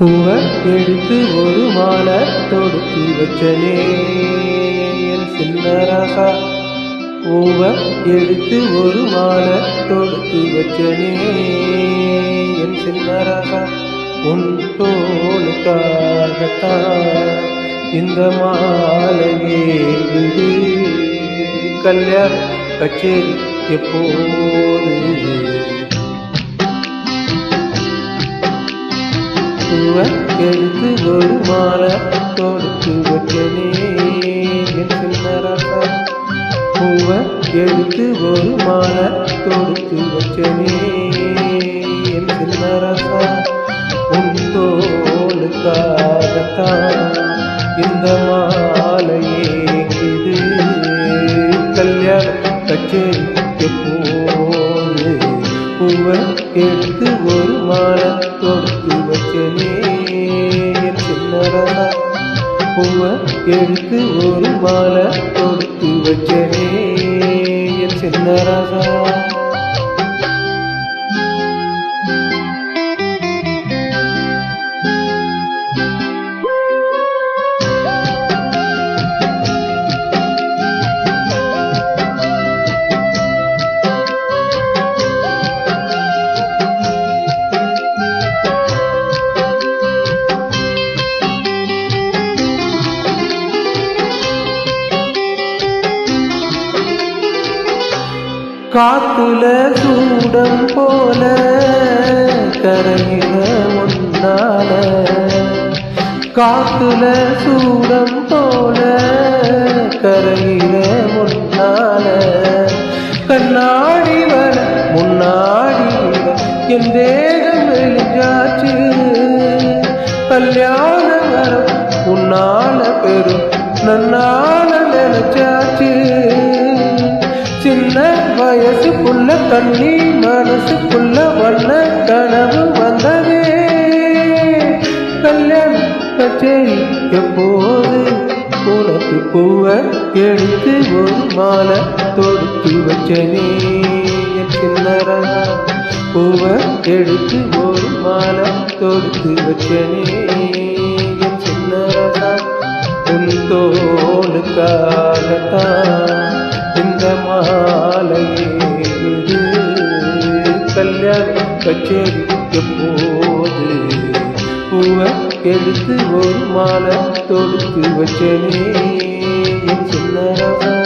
பூவை எடுத்து ஒரு மாலை தொடுத்து வச்சனே என் சின்ன ராசா. பூவை எடுத்து ஒரு மாலை தொடுத்து வச்சனே என் சின்ன ராசா. உன் தோளுக்காகத்தான் இந்த மாலையே இது. கல்யாண கச்சேரி எப்போது? பூவை எடுத்து ஒரு மாலை தொடுத்து வச்சனே என் சின்ன ராசா. பூவை எடுத்து ஒரு மாலை தொடுத்து வச்சனே என் சின்ன ராசா. உன் தோளுக்காகத்தான் இந்த மாலையே இது. கல்யாண கச்சேரி எப்போது? பூவை எடுத்து ஒரு மாலை தொடுத்து வச்சனே என் சின்ன ராசா. பூவை எடுத்து ஒரு மாலை தொடுத்து வச்சனே என் சின்ன ராசா. காத்துல சூடம் போல கரையில முன்னால. காத்துல சூடம் போல கரையில முன்னால. கண்ணாடி வர முன்னாடி என் தேகம் வெளிஞ்சாச்சு. கல்யாண வரம் உன்னால பெரும் நன்னால நினைச்சாச்சு. சின்ன வயசுக்குள்ள கண்ணி மனசுக்குள்ள வண்ண கனவு வந்ததே. கல்யாண கச்சேரி எப்போது? உனக்கு பூவை எடுத்து ஒரு மாலை தொடுத்து வச்சனே என் சின்ன ராசா. பூவை எடுத்து ஒரு மாலை தொடுத்து வச்சனே என் சின்ன ராசா. உன் தோளுக்காகத்தான் இந்த மாலையே இது. கல்யாண கச்சேரி எப்போது? பூவை எடுத்து ஒரு மாலை தொடுத்து வச்சனே என் சின்ன ராசா.